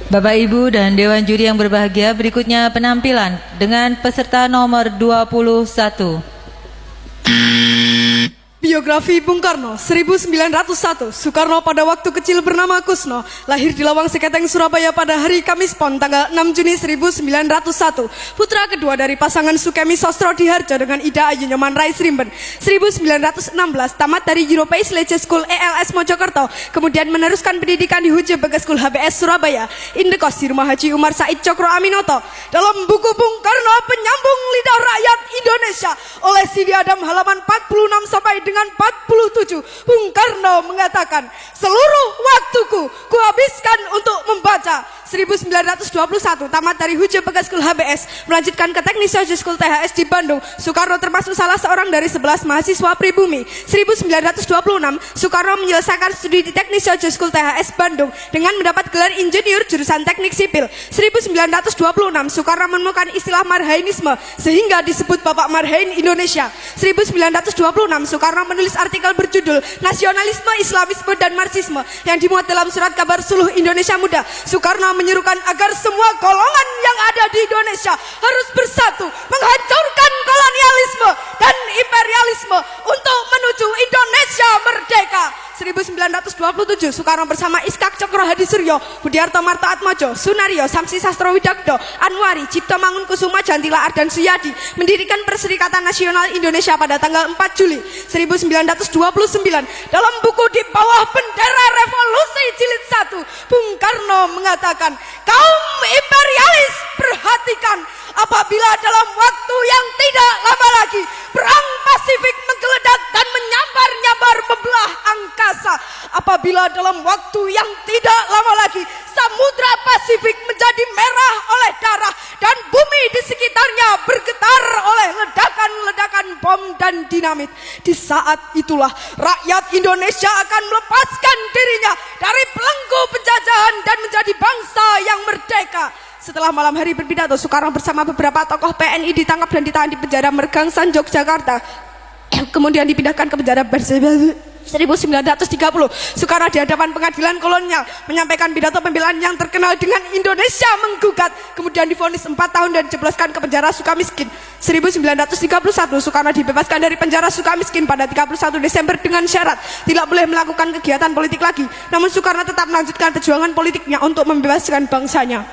Bapak, Ibu, dan Dewan Juri yang berbahagia, berikutnya penampilan dengan peserta nomor 21. Biografi Bung Karno, 1901. Soekarno pada waktu kecil bernama Kusno, lahir di Lawang Seketeng, Surabaya pada hari Kamis Pon tanggal 6 Juni 1901. Putra kedua dari pasangan Sukemi Sostro Diharjo dengan Ida Ayu Nyoman Rais Rimben. 1916 tamat dari European Leisure School ELS Mojokerto, kemudian meneruskan pendidikan di Huje Bagas School HBS Surabaya. Indekos di Rumah Haji Umar Said Cokro Aminoto. Dalam buku Bung Karno Penyambung Lidah Rakyat Indonesia oleh Sidi Adam halaman 46 sampai dengan 47, Bung Karno mengatakan, seluruh waktuku kuhabiskan untuk membaca. 1921 tamat dari Huje Bagas School HBS, melanjutkan ke Teknik Social School THS di Bandung. Soekarno termasuk salah seorang dari 11 mahasiswa pribumi. 1926 Soekarno menyelesaikan studi di Teknik Social School THS Bandung dengan mendapat gelar insinyur jurusan Teknik Sipil. 1926 Soekarno menemukan istilah Marhainisme sehingga disebut Bapak Marhain Indonesia. 1926 Soekarno menulis artikel berjudul Nasionalisme, Islamisme, dan Marxisme yang dimuat dalam surat kabar Suluh Indonesia Muda. Soekarno menyerukan agar semua golongan yang ada di Indonesia harus bersatu menghancurkan kolonialisme dan imperialisme untuk menuju Indonesia merdeka. 1927 Soekarno bersama Iskak Cokro Hadisuryo, Budiarto Marto Atmojo, Sunario, Samsi Sastro Widakdo, Anwari, Cipto Mangunkusuma, Jantila Ardan Suyadi mendirikan Perserikatan Nasional Indonesia pada tanggal 4 Juli 1929. Dalam buku Di Bawah Bendera Revolusi Jilid 1, Bung Karno mengatakan, kaum imperialis perhatikan, apabila dalam waktu yang tidak lama lagi perang Pasifik menggeledak dan menyambar-nyambar membelah angkasa, apabila dalam waktu yang tidak lama lagi Samudra Pasifik menjadi merah oleh darah dan bumi di sekitarnya bergetar oleh ledakan-ledakan bom dan dinamit, di saat itulah rakyat Indonesia akan melepaskan dirinya dari belenggu penjajahan dan menjadi bangsa yang merdeka. Setelah malam hari berpidato, Soekarno bersama beberapa tokoh PNI ditangkap dan ditahan di penjara Mergangsan, Yogyakarta. Kemudian dipindahkan ke penjara Bersebel. 1930 Soekarno di hadapan pengadilan kolonial menyampaikan pidato pembelaan yang terkenal dengan Indonesia menggugat, kemudian divonis 4 tahun dan dijebloskan ke penjara Sukamiskin. 1931 Soekarno dibebaskan dari penjara Sukamiskin pada 31 Desember dengan syarat tidak boleh melakukan kegiatan politik lagi. Namun Soekarno tetap melanjutkan perjuangan politiknya untuk membebaskan bangsanya.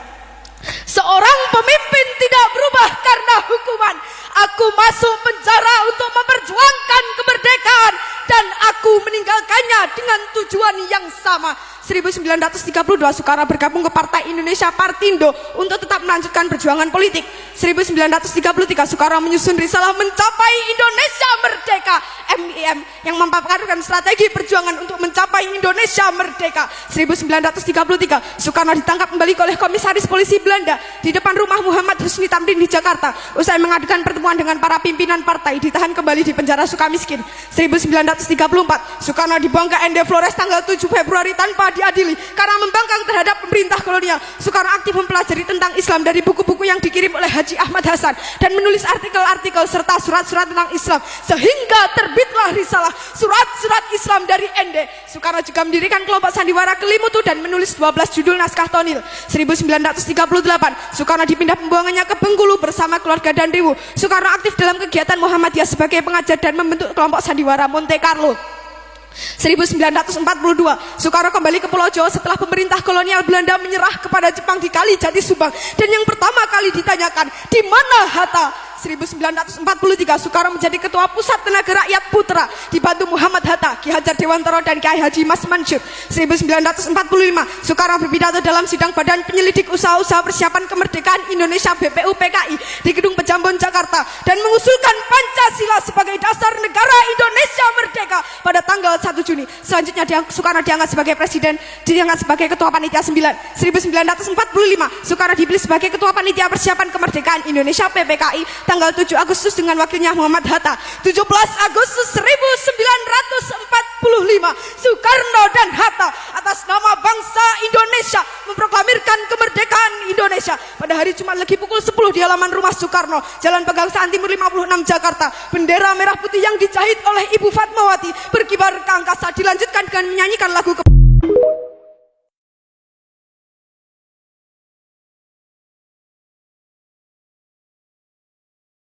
Seorang pemimpin tidak berubah karena hukuman. Aku masuk penjara untuk memperjuangkan kemerdekaan dan aku meninggalkannya dengan tujuan yang sama. 1932 Soekarno bergabung ke Partai Indonesia Partindo untuk tetap melanjutkan perjuangan politik. 1933 Soekarno menyusun risalah Mencapai Indonesia Merdeka (MIM) yang memaparkan strategi perjuangan untuk mencapai Indonesia merdeka. 1933 Soekarno ditangkap kembali oleh komisaris polisi Belanda di depan rumah Muhammad Husni Tamrin di Jakarta. Usai mengadukan pertemuan dengan para pimpinan partai, ditahan kembali di penjara Sukamiskin. 1934 Soekarno dibuang ke ND Flores tanggal 7 Februari tanpa diadili karena membangkang terhadap pemerintah kolonial. Soekarno aktif mempelajari tentang Islam dari buku-buku yang dikirim oleh Haji Ahmad Hasan dan menulis artikel-artikel serta surat-surat tentang Islam sehingga terbitlah risalah Surat-surat Islam dari ND. Soekarno juga mendirikan kelompok sandiwara Kelimutu dan menulis 12 judul naskah tonil. 1938 Soekarno dipindah pembuangannya ke Bengkulu bersama keluarga dan Riwu. Soekarno aktif dalam kegiatan Muhammadiyah sebagai pengajar dan membentuk kelompok sandiwara Monte Carlo. 1942 Soekarno kembali ke Pulau Jawa setelah pemerintah kolonial Belanda menyerah kepada Jepang di Kali Jati Subang, dan yang pertama kali ditanyakan, di mana Hatta? 1943 Soekarno menjadi ketua Pusat Tenaga Rakyat Putra dibantu Muhammad Hatta, Ki Hajar Dewantara, dan Kiai Haji Mas Mansur. 1945 Soekarno berpidato dalam sidang Badan Penyelidik Usaha-usaha Persiapan Kemerdekaan Indonesia BPUPKI di Gedung Pejambon Jakarta dan mengusulkan Pancasila sebagai dasar negara Indonesia merdeka pada tanggal 1 Juni. Selanjutnya Soekarno diangkat sebagai presiden, diangkat sebagai ketua panitia 9. 1945 Soekarno dipilih sebagai ketua panitia persiapan kemerdekaan Indonesia PPKI tanggal 7 Agustus dengan wakilnya Muhammad Hatta. 17 Agustus 1945 Soekarno dan Hatta atas nama bangsa Indonesia memproklamirkan kemerdekaan Indonesia. Pada hari Jumat Legi pukul 10 di halaman rumah Soekarno, Jalan Pegangsaan Timur 56 Jakarta, bendera merah putih yang dijahit oleh Ibu Fatmawati berkibar ke angkasa, dilanjutkan dengan menyanyikan lagu